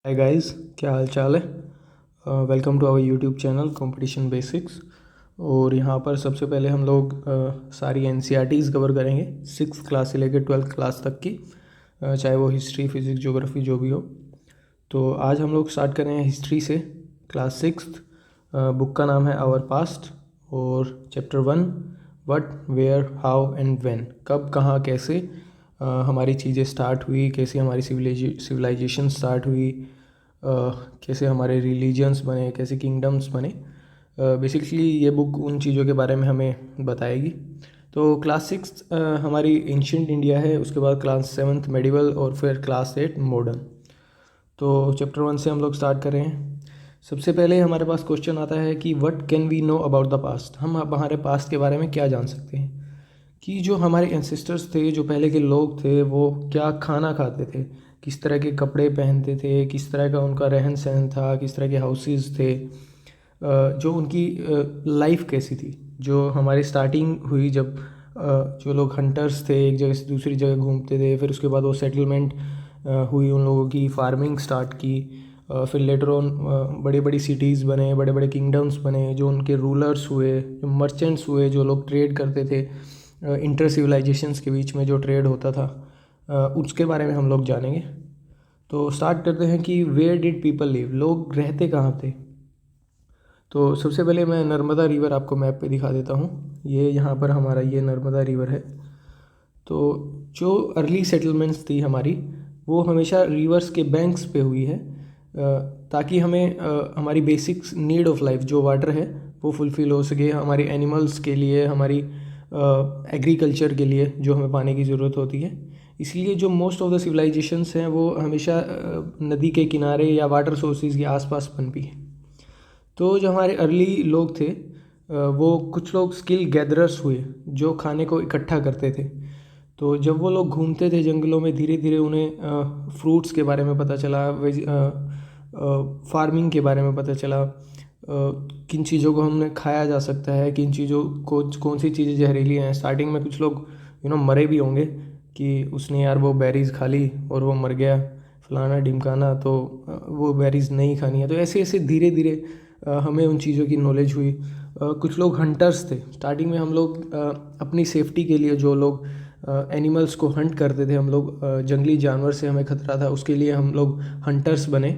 Hi guys, क्या हाल चाल है। Welcome to our YouTube channel competition basics. और यहाँ पर सबसे पहले हम लोग सारी एनसीईआरटीज़ कवर करेंगे 6th क्लास से लेकर 12th क्लास तक की, चाहे वो हिस्ट्री, फिज़िक्स, ज्योग्राफी जो भी हो। तो आज हम लोग स्टार्ट कर रहे हैं हिस्ट्री से, क्लास 6th। बुक का नाम है आवर पास्ट और chapter 1 what, where, how and when. कब, कहाँ, कैसे हमारी चीज़ें स्टार्ट हुई, कैसे हमारी सिविलाइजेशन स्टार्ट हुई, कैसे हमारे रिलीजन्स बने, कैसे किंगडम्स बने। बेसिकली ये बुक उन चीज़ों के बारे में हमें बताएगी। तो क्लास 6 हमारी एंशियंट इंडिया है, उसके बाद क्लास 7th मेडिवल और फिर क्लास 8 मॉडर्न। तो चैप्टर 1 से हम लोग स्टार्ट कर रहे हैं। सबसे पहले हमारे पास क्वेश्चन आता है कि what can we know about the past. हम हमारे पास्ट के बारे में क्या जान सकते हैं कि जो हमारे एंसेस्टर्स थे, जो पहले के लोग थे, वो क्या खाना खाते थे, किस तरह के कपड़े पहनते थे, किस तरह का उनका रहन सहन था, किस तरह के हाउसेस थे, जो उनकी लाइफ कैसी थी, जो हमारी स्टार्टिंग हुई जब जो लोग हंटर्स थे एक जगह से दूसरी जगह घूमते थे, फिर उसके बाद वो सेटलमेंट हुई, उन लोगों की फार्मिंग स्टार्ट की, फिर लेटर ऑन बड़ी बड़ी सिटीज़ बने, बड़े बड़े किंगडम्स बने, जो उनके रूलर्स हुए, जो मर्चेंट्स हुए, जो लोग ट्रेड करते थे, इंटर सिविलाइजेशंस के बीच में जो ट्रेड होता था, उसके बारे में हम लोग जानेंगे। तो स्टार्ट करते हैं कि वेयर डिड पीपल लिव, लोग रहते कहाँ थे। तो सबसे पहले मैं नर्मदा रिवर आपको मैप पे दिखा देता हूँ। ये यहाँ पर हमारा ये नर्मदा रिवर है। तो जो अर्ली सेटलमेंट्स थी हमारी, वो हमेशा रिवर्स के बैंक्स पे हुई है, ताकि हमें हमारी बेसिक नीड ऑफ लाइफ जो वाटर है वो फुलफ़िल हो सके, हमारी एनिमल्स के लिए, हमारी एग्रीकल्चर के लिए जो हमें पानी की ज़रूरत होती है। इसलिए जो मोस्ट ऑफ द सिविलाइजेशंस हैं वो हमेशा नदी के किनारे या वाटर सोर्सेज के आसपास पनपी है। तो जो हमारे अर्ली लोग थे, वो कुछ लोग स्किल गैदरर्स हुए जो खाने को इकट्ठा करते थे। तो जब वो लोग घूमते थे जंगलों में, धीरे धीरे उन्हें फ्रूट्स के बारे में पता चला, फार्मिंग के बारे में पता चला, किन चीज़ों को हमने खाया जा सकता है, किन चीज़ों को, कौन सी चीज़ें जहरीली हैं। स्टार्टिंग में कुछ लोग मरे भी होंगे कि उसने यार वो बेरीज़ खा ली और वो मर गया, फलाना ढिमकाना, तो वो बेरीज़ नहीं खानी है। तो ऐसे ऐसे धीरे धीरे हमें उन चीज़ों की नॉलेज हुई। कुछ लोग हंटर्स थे। स्टार्टिंग में हम लोग अपनी सेफ्टी के लिए, जो लोग एनिमल्स को हंट करते थे, हम लोग जंगली जानवर से हमें खतरा था, उसके लिए हम लोग हंटर्स बने,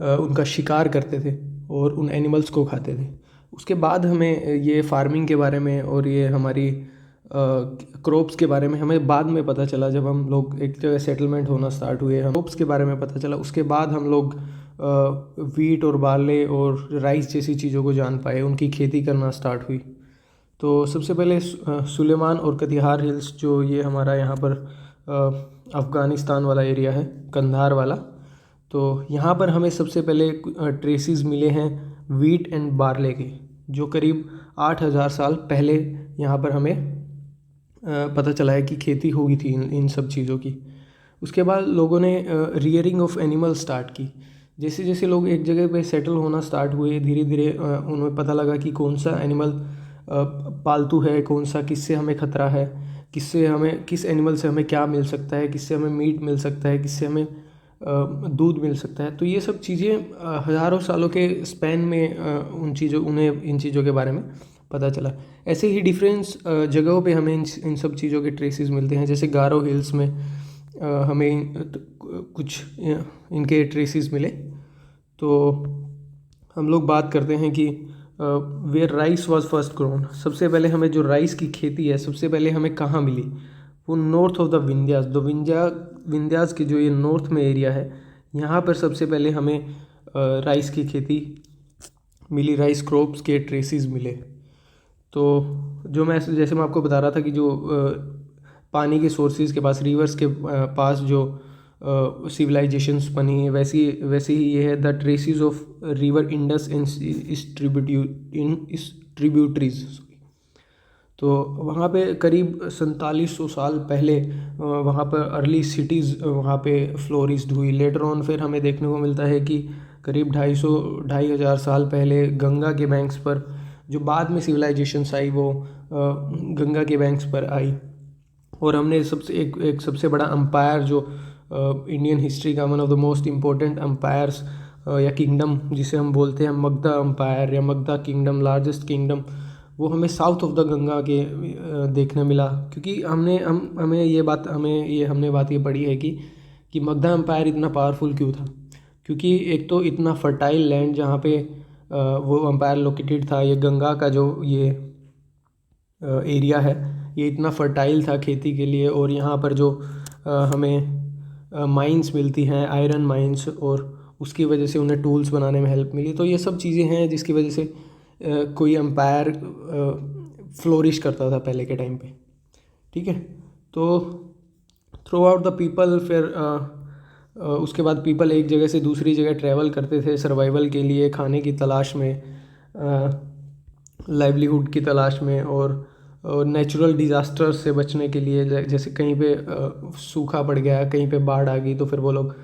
उनका शिकार करते थे और उन एनिमल्स को खाते थे। उसके बाद हमें ये फार्मिंग के बारे में और ये हमारी क्रॉप्स के बारे में हमें बाद में पता चला, जब हम लोग एक जगह सेटलमेंट होना स्टार्ट हुए, हम क्रॉप्स के बारे में पता चला। उसके बाद हम लोग वीट और बार्ले और राइस जैसी चीज़ों को जान पाए, उनकी खेती करना स्टार्ट हुई। तो सबसे पहले सुलेमान और कतिहार हिल्स, जो ये हमारा यहाँ पर अफ़गानिस्तान वाला एरिया है, कंधार वाला, तो यहाँ पर हमें सबसे पहले ट्रेसिस मिले हैं वीट एंड बार्ले के, जो करीब 8,000 साल पहले यहाँ पर हमें पता चला है कि खेती होगी थी इन सब चीज़ों की। उसके बाद लोगों ने रियरिंग ऑफ एनिमल स्टार्ट की। जैसे जैसे लोग एक जगह पे सेटल होना स्टार्ट हुए, धीरे धीरे उन्हें पता लगा कि कौन सा एनिमल पालतू है, कौन सा किससे हमें ख़तरा है, किससे हमें, किस एनिमल से हमें क्या मिल सकता है, किससे हमें मीट मिल सकता है, किससे हमें दूध मिल सकता है। तो ये सब चीज़ें हज़ारों सालों के स्पैन में उन्हें इन चीज़ों के बारे में पता चला। ऐसे ही डिफरेंस जगहों पे हमें इन सब चीज़ों के ट्रेसेस मिलते हैं। जैसे गारो हिल्स में हमें कुछ इनके ट्रेसेस मिले। तो हम लोग बात करते हैं कि where rice was first grown. सबसे पहले हमें जो राइस की खेती है, सबसे पहले हमें कहाँ मिली, वो north of the Vindhyas. Vindhyas के जो ये नॉर्थ में एरिया है, यहाँ पर सबसे पहले हमें राइस की खेती मिली, राइस क्रॉप्स के ट्रेसेस मिले। तो जो मैं, जैसे मैं आपको बता रहा था कि जो पानी के सोर्सेज के पास, रिवर्स के पास जो सिविलाइजेशंस बनी है, वैसे ही ये है the traces of river Indus in its tributaries. तो वहाँ पे करीब 4700 साल पहले वहाँ पर अर्ली सिटीज़ वहाँ पे फ्लोरिश्ड हुई। लेटर ऑन फिर हमें देखने को मिलता है कि करीब 2,500 साल पहले गंगा के बैंक्स पर, जो बाद में सिविलाइजेशंस आई, वो गंगा के बैंक्स पर आई। और हमने सबसे एक सबसे बड़ा अम्पायर जो इंडियन हिस्ट्री का one of the most important empires या किंगडम जिसे हम बोलते हैं मगधा एम्पायर या मगधा किंगडम, लार्जेस्ट किंगडम, वो हमें साउथ ऑफ द गंगा के देखने मिला। क्योंकि हमने बात ये पढ़ी है कि मगधा एम्पायर इतना पावरफुल क्यों था। क्योंकि एक तो इतना फर्टाइल लैंड जहाँ पे वो एम्पायर लोकेटेड था, ये गंगा का जो ये एरिया है ये इतना फर्टाइल था खेती के लिए, और यहाँ पर जो हमें माइंस मिलती हैं, आयरन माइंस, और उसकी वजह से उन्हें टूल्स बनाने में हेल्प मिली। तो ये सब चीज़ें हैं जिसकी वजह से कोई एम्पायर फ्लोरिश करता था पहले के टाइम पे। ठीक है, तो थ्रू आउट द पीपल, फिर उसके बाद पीपल एक जगह से दूसरी जगह ट्रैवल करते थे सर्वाइवल के लिए, खाने की तलाश में, लाइवलीहुड की तलाश में, और नेचुरल डिज़ास्टर्स से बचने के लिए। जैसे कहीं पे सूखा पड़ गया, कहीं पे बाढ़ आ गई, तो फिर वो लोग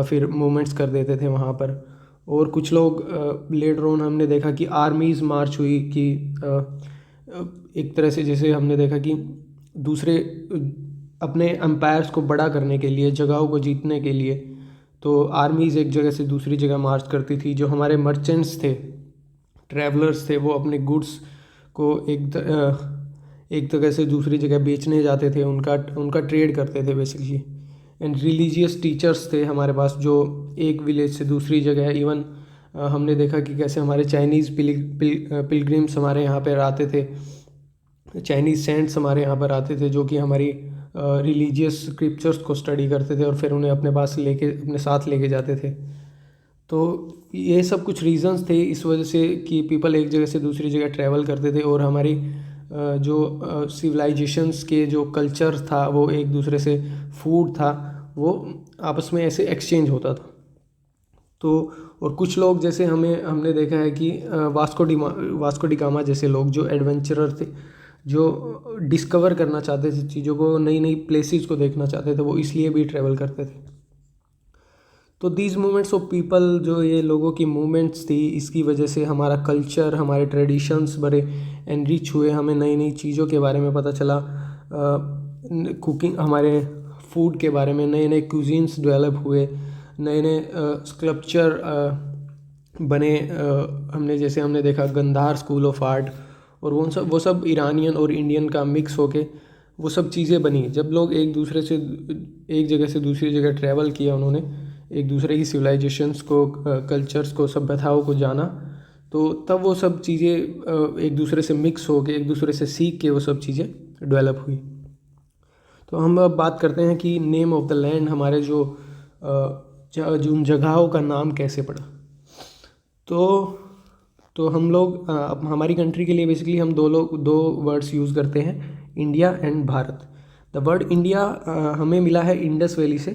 फिर मूवमेंट्स कर देते थे वहाँ पर। और कुछ लोग लेटर ऑन हमने देखा कि आर्मीज़ मार्च हुई, कि एक तरह से जैसे हमने देखा कि दूसरे अपने एम्पायर्स को बड़ा करने के लिए, जगहों को जीतने के लिए, तो आर्मीज़ एक जगह से दूसरी जगह मार्च करती थी। जो हमारे मर्चेंट्स थे, ट्रैवलर्स थे, वो अपने गुड्स को एक जगह से दूसरी जगह बेचने जाते थे, उनका ट्रेड करते थे बेसिकली। एंड रिलीजियस टीचर्स थे हमारे पास, जो एक विलेज से दूसरी जगह, इवन हमने देखा कि कैसे हमारे चाइनीज़ पिलग्रिम्स हमारे यहाँ पर आते थे, चाइनीज़ सेंट्स हमारे यहाँ पर आते थे, जो कि हमारी रिलीजियस स्क्रिप्चर्स को स्टडी करते थे और फिर उन्हें अपने साथ लेके जाते थे। तो ये सब कुछ रीज़न्स थे इस वजह से कि पीपल एक जगह से दूसरी जगह ट्रैवल करते थे, और हमारी जो सिविलाइजेशंस के जो कल्चर था, वो एक दूसरे से, फूड था, वो आपस में ऐसे एक्सचेंज होता था। तो और कुछ लोग, जैसे हमने देखा है कि वास्को डी गामा जैसे लोग जो एडवेंचरर थे, जो डिस्कवर करना चाहते थे चीज़ों को, नई नई प्लेसेस को देखना चाहते थे, वो इसलिए भी ट्रैवल करते थे। तो दीज मूवमेंट्स ऑफ पीपल, जो ये लोगों की मूवमेंट्स थी, इसकी वजह से हमारा कल्चर, हमारे ट्रेडिशंस बड़े एनरिच हुए, हमें नई नई चीज़ों के बारे में पता चला, कुकिंग, हमारे फूड के बारे में नए नए क्यूजीन्स डेवलप हुए, नए नए स्कल्पचर बने। हमने देखा गंधार स्कूल ऑफ आर्ट, और वो सब ईरानियन और इंडियन का मिक्स होके वो सब चीज़ें बनी। जब लोग एक जगह से दूसरी जगह ट्रैवल किया, उन्होंने एक दूसरे की सिविलाइजेशंस को, कल्चर्स को, सभ्यताओं को जाना, तो तब वो सब चीज़ें एक दूसरे से मिक्स हो के, एक दूसरे से सीख के वो सब चीज़ें डेवलप हुई। तो हम अब बात करते हैं कि नेम ऑफ द लैंड, हमारे जो उन जगहों का नाम कैसे पड़ा। तो हम लोग हमारी कंट्री के लिए बेसिकली हम दो वर्ड्स यूज़ करते हैं, India and Bharat. The word India हमें मिला है इंडस वैली से,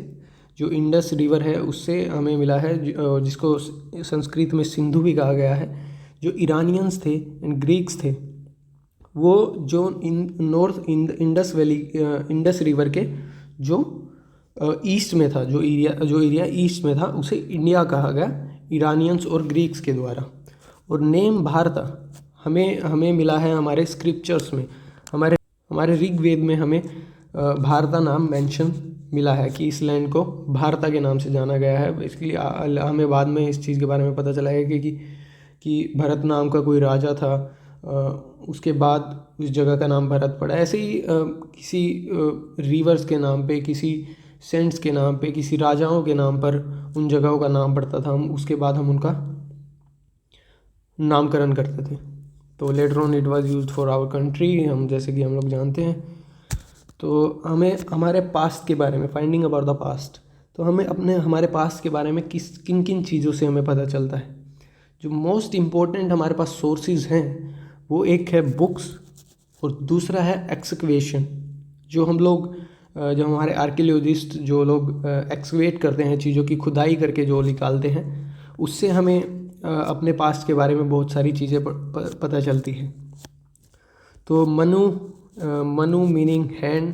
जो इंडस रिवर है उससे हमें मिला है, जिसको संस्कृत में सिंधु भी कहा गया है। जो ईरानियंस थे एंड ग्रीक्स थे, वो जो इंडस वैली, इंडस रिवर के जो ईस्ट में था, जो एरिया ईस्ट में था, उसे इंडिया कहा गया ईरानियंस और ग्रीक्स के द्वारा। और नेम भारत हमें मिला है हमारे स्क्रिप्चर्स में, हमारे ऋग्वेद में हमें भारता नाम मेंशन मिला है कि इस लैंड को भारता के नाम से जाना गया है। इसलिए हमें बाद में इस चीज़ के बारे में पता चला है कि भरत नाम का कोई राजा था, उसके बाद उस जगह का नाम भरत पड़ा। ऐसे ही किसी रिवर्स के नाम पे, किसी सेंट्स के नाम पे, किसी राजाओं के नाम पर उन जगहों का नाम पड़ता था, उसके बाद हम उनका नामकरण करते थे। तो later on it was used for our country, जैसे कि हम लोग जानते हैं। तो हमें हमारे पास्ट के बारे में, फाइंडिंग अबाउट द पास्ट, तो हमें हमारे पास्ट के बारे में किन किन चीज़ों से हमें पता चलता है। जो मोस्ट इम्पोर्टेंट हमारे पास सोर्सेज हैं, वो एक है बुक्स और दूसरा है एक्सकवेशन। जो हमारे आर्कियोलॉजिस्ट, जो लोग एक्सकवेट करते हैं, चीज़ों की खुदाई करके जो निकालते हैं, उससे हमें अपने पास्ट के बारे में बहुत सारी चीज़ें पता चलती हैं। तो मनु meaning hand,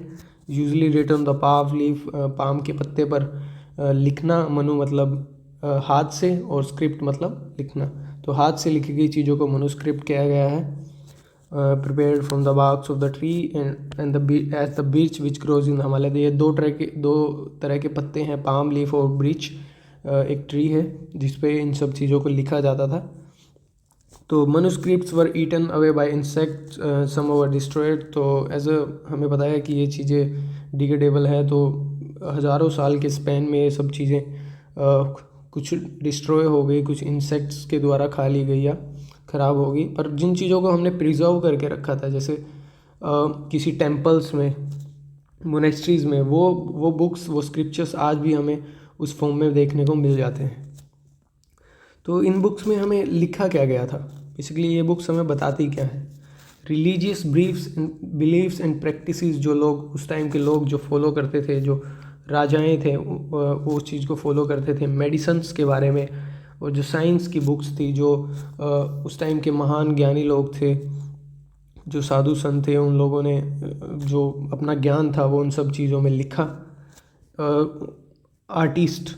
usually written the palm leaf, palm के पत्ते पर लिखना। मनु मतलब हाथ से, और स्क्रिप्ट मतलब लिखना। तो हाथ से लिखी गई चीज़ों को मनुस्क्रिप्ट किया गया है। prepared from the barks of the tree and as the birch which grows in the Himalaya। ये दो तरह के पत्ते हैं, पाम लीफ और birch। एक ट्री है जिसपे इन सब चीज़ों को लिखा जाता था। तो manuscripts were eaten away by insects, some were destroyed। तो हमें पता है कि ये चीज़ें डिग्रेडेबल है, तो हज़ारों साल के स्पैन में ये सब चीज़ें कुछ डिस्ट्रॉय हो गई, कुछ इंसेक्ट्स के द्वारा खा ली गई या ख़राब हो गई। पर जिन चीज़ों को हमने प्रिजर्व करके रखा था, जैसे किसी टेम्पल्स में, मोनेस्ट्रीज़ में, वो बुक्स, वो स्क्रिप्चर्स आज भी हमें उस फॉर्म में देखने को मिल जाते हैं। तो इन बुक्स में हमें लिखा क्या गया था, बेसिकली ये बुक्स हमें बताती क्या है। रिलीजियस बिलीव्स एंड प्रैक्टिसेस जो लोग उस टाइम के लोग जो फॉलो करते थे, जो राजाएं थे वो उस चीज़ को फॉलो करते थे। मेडिसन्स के बारे में, और जो साइंस की बुक्स थी, जो उस टाइम के महान ज्ञानी लोग थे, जो साधु संत थे, उन लोगों ने जो अपना ज्ञान था वो उन सब चीज़ों में लिखा। आर्टिस्ट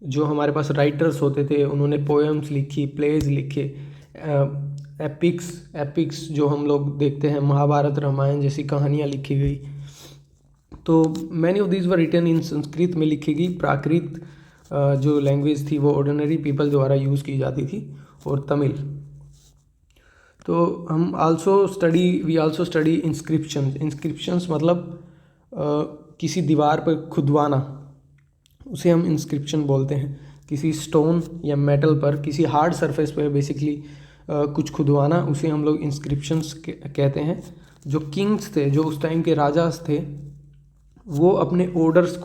जो हमारे पास राइटर्स होते थे, उन्होंने पोएम्स लिखी, प्लेज लिखे। एपिक्स जो हम लोग देखते हैं, महाभारत रामायण जैसी कहानियाँ लिखी गई। तो many of these were written in Sanskrit में लिखी गई। प्राकृत जो लैंग्वेज थी वो ऑर्डिनरी पीपल द्वारा यूज़ की जाती थी, और तमिल। तो वी आल्सो स्टडी इंस्क्रिप्शंस मतलब किसी दीवार पर खुदवाना, उसे हम इंस्क्रिप्शन बोलते हैं। किसी स्टोन या मेटल पर, किसी हार्ड सरफेस पर बेसिकली कुछ खुदवाना, उसे हम लोग इंस्क्रिप्शंस कहते हैं। जो किंग्स थे, जो उस टाइम के राजास थे, वो अपने ऑर्डर्स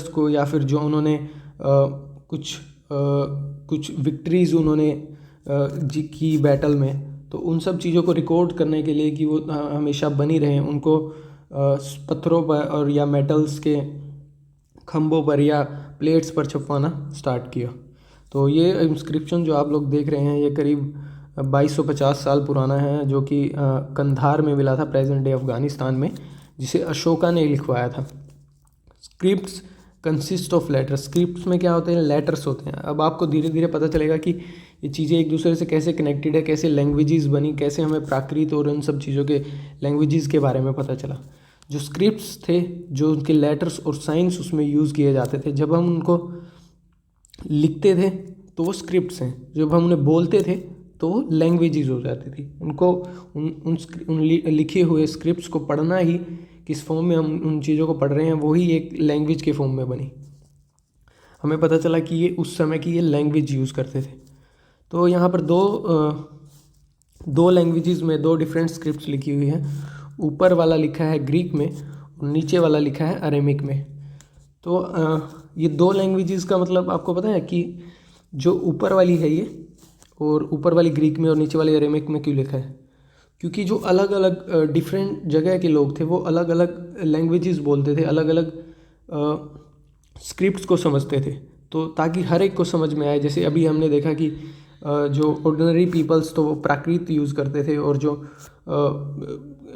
को या फिर जो उन्होंने कुछ विक्ट्रीज़ उन्होंने जी की बैटल में, तो उन सब चीज़ों को रिकॉर्ड करने के लिए कि वो हमेशा बनी रहें, उनको पत्थरों पर और या मेटल्स के खंभों पर या प्लेट्स पर छपवाना स्टार्ट किया। तो ये इंस्क्रिप्शन जो आप लोग देख रहे हैं, ये करीब 2250 साल पुराना है, जो कि कंधार में मिला था, प्रेजेंट डे अफ़गानिस्तान में, जिसे अशोका ने लिखवाया था। Scripts consist of letters. Scripts में क्या होते हैं? लेटर्स होते हैं। अब आपको धीरे धीरे पता चलेगा कि ये चीज़ें एक दूसरे से कैसे कनेक्टेड है, कैसे लैंग्वेजेस बनी, कैसे हमें प्राकृत और उन सब चीज़ों के लैंग्वेजेस के बारे में पता चला। जो स्क्रिप्ट्स थे, जो उनके लेटर्स और साइंस उसमें यूज़ किए जाते थे, जब हम उनको लिखते थे तो वो स्क्रिप्ट्स हैं, जब हम उन्हें बोलते थे तो वो लैंग्वेजेस हो जाती थी। उनको उन लिखे हुए स्क्रिप्ट्स को पढ़ना ही, किस फॉर्म में हम उन चीज़ों को पढ़ रहे हैं, वही एक लैंग्वेज के फॉर्म में बनी। हमें पता चला कि ये उस समय की ये लैंग्वेज यूज़ करते थे। तो यहाँ पर दो लैंग्वेजेस में दो डिफरेंट स्क्रिप्ट्स लिखी हुई हैं। ऊपर वाला लिखा है ग्रीक में और नीचे वाला लिखा है अरेमिक में। तो ये दो लैंग्वेजेस का मतलब आपको पता है कि जो ऊपर वाली है ये, और ऊपर वाली ग्रीक में और नीचे वाली अरेमिक में क्यों लिखा है? क्योंकि जो अलग अलग डिफरेंट जगह के लोग थे, वो अलग अलग लैंग्वेजेस बोलते थे, अलग अलग स्क्रिप्ट्स को समझते थे, तो ताकि हर एक को समझ में आए। जैसे अभी हमने देखा कि जो ऑर्डिनरी पीपल्स तो वो प्राकृत यूज़ करते थे, और जो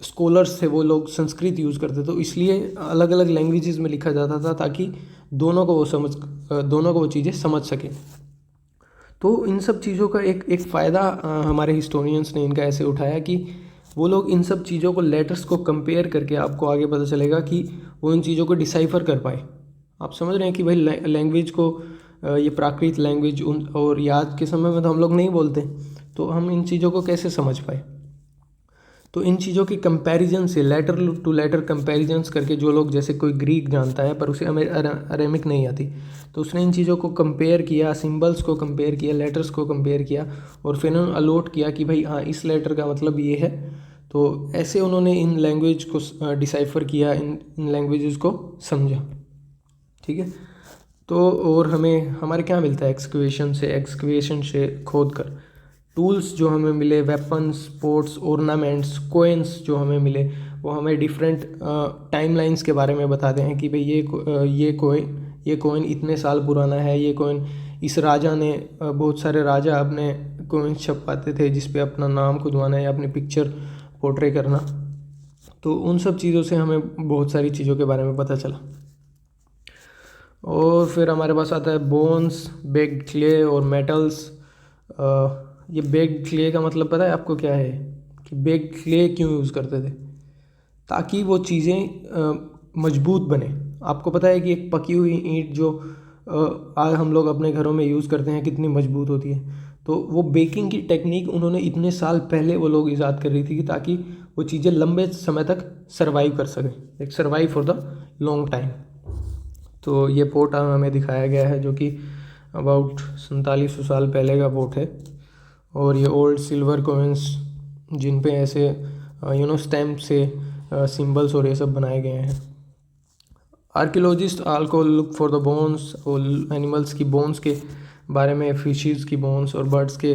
स्कॉलर्स थे वो लोग संस्कृत यूज़ करते, तो इसलिए अलग अलग लैंग्वेजेस में लिखा जाता था ताकि दोनों को वो चीज़ें समझ सकें। तो इन सब चीज़ों का एक फ़ायदा हमारे हिस्टोरियंस ने इनका ऐसे उठाया कि वो लोग इन सब चीज़ों को, लेटर्स को कंपेयर करके आपको आगे पता चलेगा कि वो इन चीज़ों को डिसाइफर कर पाए। आप समझ रहे हैं कि भाई लैंग्वेज को, ये प्राकृत लैंग्वेज और ये आज के समय में तो हम लोग नहीं बोलते, तो हम इन चीज़ों को कैसे समझ पाए? तो इन चीज़ों के कंपैरिजन से, लेटर टू लेटर कंपैरिजन्स करके, जो लोग, जैसे कोई ग्रीक जानता है पर उसे अरेमिक नहीं आती, तो उसने इन चीज़ों को कंपेयर किया, सिंबल्स को कंपेयर किया, लेटर्स को कंपेयर किया, और फिर उन्होंने अलॉट किया कि भाई हाँ, इस लेटर का मतलब ये है। तो ऐसे उन्होंने इन लैंग्वेज को डिसाइफर किया, इन लैंग्वेजेस को समझा। ठीक है। तो और हमारे क्या मिलता है एक्सकवेशन से खोद कर? टूल्स जो हमें मिले, वेपन्स, पोर्ट्स, ऑर्नामेंट्स, कोइंस जो हमें मिले, वो हमें डिफरेंट टाइमलाइंस के बारे में बताते हैं कि भाई ये कोइन इतने साल पुराना है, ये कोइन इस राजा ने, बहुत सारे राजा अपने कोइन छपवाते थे जिस पे अपना नाम खुदवाना या अपनी पिक्चर पोर्ट्रे करना। तो उन सब चीज़ों से हमें बहुत सारी चीज़ों के बारे में पता चला। और फिर हमारे पास आता है बोन्स, बेक्ड क्ले और मेटल्स। ये बेक्ड क्ले का मतलब पता है आपको क्या है? कि बेक्ड क्ले क्यों यूज़ करते थे, ताकि वो चीज़ें मजबूत बने। आपको पता है कि एक पकी हुई ईंट जो आज हम लोग अपने घरों में यूज़ करते हैं कितनी मजबूत होती है। तो वो बेकिंग की टेक्निक उन्होंने इतने साल पहले वो लोग ईजाद कर रही थी कि ताकि वो चीज़ें लंबे समय तक सर्वाइव कर सकें, एक survive for the long time. तो ये पोर्ट हमें दिखाया गया है जो कि अबाउट 4700 साल पहले का पोर्ट है। और ये ओल्ड सिल्वर कॉइन्स जिन पे ऐसे स्टैम्प से सिंबल्स और ये सब बनाए गए हैं। Archaeologists also look for the bones, और एनिमल्स की बोन्स के बारे में, फिशेस की बोन्स और बर्ड्स के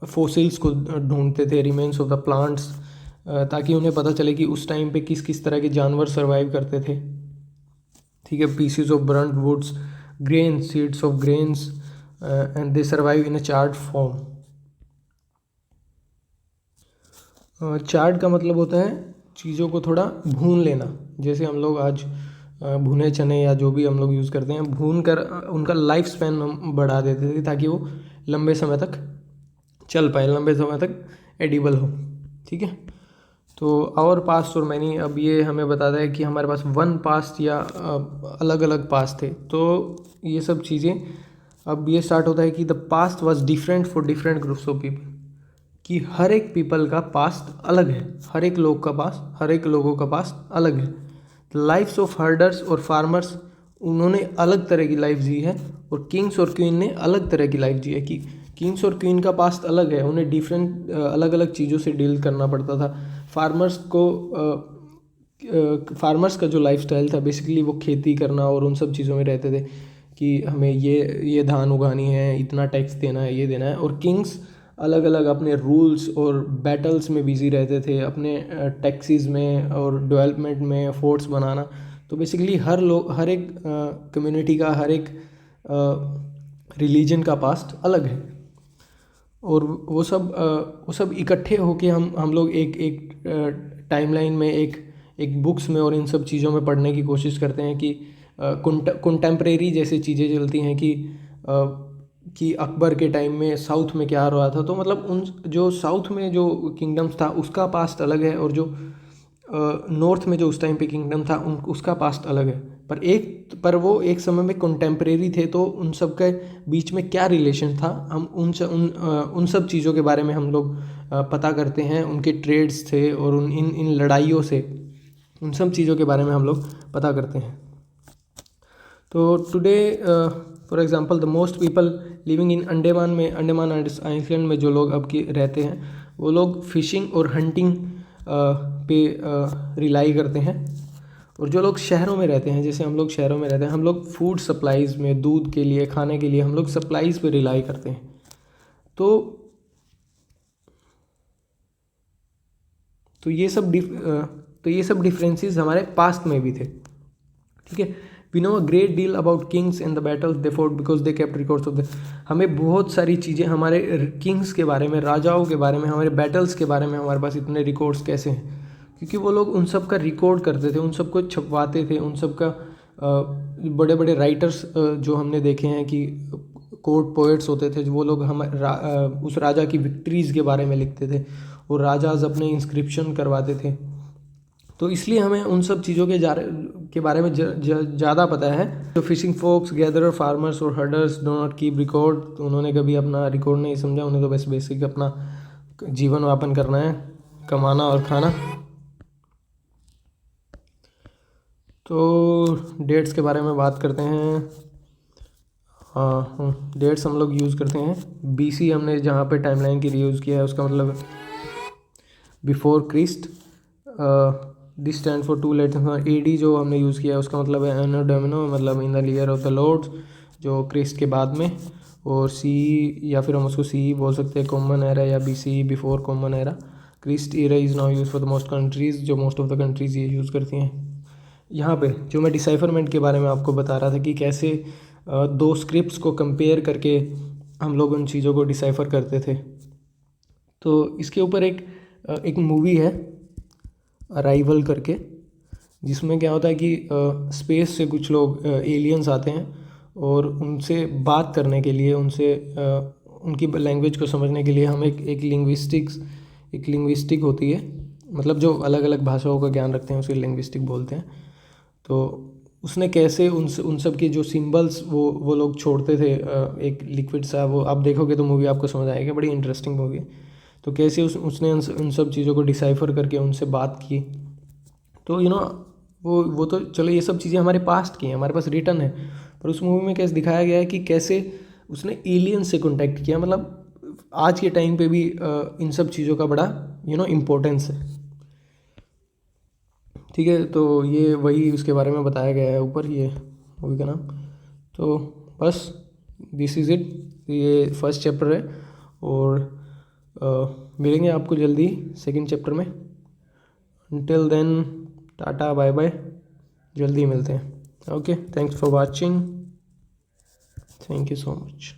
फोसिल्स को ढूंढते थे, रिमेन्स ऑफ द प्लांट्स, ताकि उन्हें पता चले कि उस टाइम पे किस किस तरह के जानवर सर्वाइव करते थे। ठीक है, pieces of burned woods, grain, seeds of grains, and they survive in a chart form. Chart का मतलब होता है चीज़ों को थोड़ा भून लेना, जैसे हम लोग आज भुने चने या जो भी हम लोग यूज़ करते हैं, भून कर उनका लाइफ स्पैन हम बढ़ा देते थे ताकि वो लंबे समय तक चल पाए, लंबे समय तक एडिबल हो। ठीक है, तो और पास्ट और मैनी, अब ये हमें बताता है कि हमारे पास वन पास्ट या अलग अलग पास्ट थे। तो ये सब चीज़ें अब ये स्टार्ट होता है कि the past was different for different groups of people, कि हर एक पीपल का पास्ट अलग है, हर एक लोग का पास्ट, हर एक लोगों का पास्ट अलग है। लाइफ्स ऑफ हर्डर्स और फार्मर्स, उन्होंने अलग तरह की लाइफ जी है, और किंग्स और क्वीन ने अलग तरह की लाइफ जी है। कि किंग्स और क्वीन का पास्ट अलग है, उन्हें डिफरेंट अलग अलग चीज़ों से डील करना पड़ता था। फार्मर्स का जो लाइफस्टाइल था बेसिकली वो खेती करना और उन सब चीज़ों में रहते थे कि हमें ये धान उगानी है, इतना टैक्स देना है, ये देना है। और किंग्स अलग अलग अपने रूल्स और बैटल्स में बिजी रहते थे, अपने टैक्सीज में और डेवलपमेंट में, फोर्ट्स बनाना। तो बेसिकली हर एक कम्युनिटी का, हर एक रिलीजन का पास्ट अलग है, और वो सब इकट्ठे होके हम लोग एक टाइमलाइन में, एक बुक्स में और इन सब चीज़ों में पढ़ने की कोशिश करते हैं कि कंटेम्प्रेरी जैसे चीज़ें चलती हैं कि अकबर के टाइम में साउथ में क्या हो रहा था। तो मतलब उन जो साउथ में जो किंगडम्स था उसका पास्ट अलग है, और जो नॉर्थ में जो उस टाइम पे किंगडम था उसका पास्ट अलग है। पर वो एक समय में कंटेम्प्रेरी थे, तो उन सब के बीच में क्या रिलेशन था, हम उन सब चीज़ों के बारे में हम लोग पता करते हैं। उनके ट्रेड्स थे और इन लड़ाइयों से, उन सब चीज़ों के बारे में हम लोग पता करते हैं। तो today for example the most people living in Andaman island में जो लोग अब की रहते हैं, वो लोग फिशिंग और हंटिंग पे रिलाई करते हैं। और जो लोग शहरों में रहते हैं, जैसे हम लोग शहरों में रहते हैं, हम लोग फूड सप्लाईज़ में, दूध के लिए, खाने के लिए हम लोग सप्लाईज़ पे रिलाई करते हैं। तो ये सब डिफरेंसेस हमारे पास्ट में भी थे। ठीक है, we know a great deal about kings and the battles they fought because they kept records of the. हमें बहुत सारी चीज़ें हमारे किंग्स के बारे में, राजाओं के बारे में, हमारे बैटल्स के बारे में हमारे पास इतने रिकॉर्ड्स कैसे हैं, क्योंकि वो लोग उन सब का रिकॉर्ड करते थे, उन सब को छपवाते थे। उन सब का बड़े बड़े राइटर्स जो हमने देखे हैं कि कोर्ट पोएट्स होते थे, वो लोग उस राजा की विक्ट्रीज़ के बारे में लिखते थे, और राजाज अपने इंस्क्रिप्शन करवाते थे। तो इसलिए हमें उन सब चीज़ों के बारे में ज़्यादा पता है। तो फिशिंग फोक्स, गैदरर, फार्मर्स और herders do not keep record, तो उन्होंने कभी अपना रिकॉर्ड नहीं समझा, उन्हें तो बस बेसिक अपना जीवन यापन करना है, कमाना और खाना। तो डेट्स के बारे में बात करते हैं। डेट्स हम लोग यूज़ करते हैं बीसी, हमने जहाँ पे टाइमलाइन की रीयूज़ किया है उसका मतलब before Christ. This stand for two letters. AD जो हमने यूज़ किया है उसका मतलब है एनो डोमिनो, मतलब in the year of the Lord, जो क्रिस्ट के बाद में। और सी, या फिर हम उसको सी बोल सकते हैं, कॉमन एरा, या BC, before common era. Christ era is now use for the most countries, जो मोस्ट ऑफ द कंट्रीज़ ये यूज़ करती हैं। यहाँ पे जो मैं डिसाइफरमेंट के बारे में आपको बता रहा था कि कैसे दो स्क्रिप्ट्स को कंपेयर करके हम लोग उन चीज़ों को डिसाइफर करते थे। तो इसके ऊपर एक मूवी है अराइवल करके, जिसमें क्या होता है कि स्पेस से कुछ लोग एलियंस आते हैं, और उनसे बात करने के लिए, उनकी लैंग्वेज को समझने के लिए हम एक लिंग्विस्टिक्स एक लिंग्विस्टिक होती है, मतलब जो अलग अलग भाषाओं का ज्ञान रखते हैं उसे लिंग्विस्टिक बोलते हैं। तो उसने कैसे उन सब के जो सिंबल्स वो लोग छोड़ते थे, एक लिक्विड सा, वो आप देखोगे तो मूवी आपको समझ आएगी, बड़ी इंटरेस्टिंग मूवी है। तो कैसे उसने उन सब चीज़ों को डिसाइफर करके उनसे बात की। तो वो तो चलो ये सब चीज़ें हमारे पास्ट की हैं, हमारे पास रिटर्न है, पर उस मूवी में कैसे दिखाया गया है कि कैसे उसने एलियन से कॉन्टैक्ट किया। मतलब आज के टाइम पे भी इन सब चीज़ों का बड़ा इम्पोर्टेंस है। ठीक है, तो ये वही उसके बारे में बताया गया है ऊपर, ये मूवी का नाम। तो बस दिस इज़ इट, ये फर्स्ट चैप्टर है, और मिलेंगे आपको जल्दी सेकंड चैप्टर में। until then tata bye bye, जल्दी मिलते हैं। Okay, thanks for watching, thank you so much.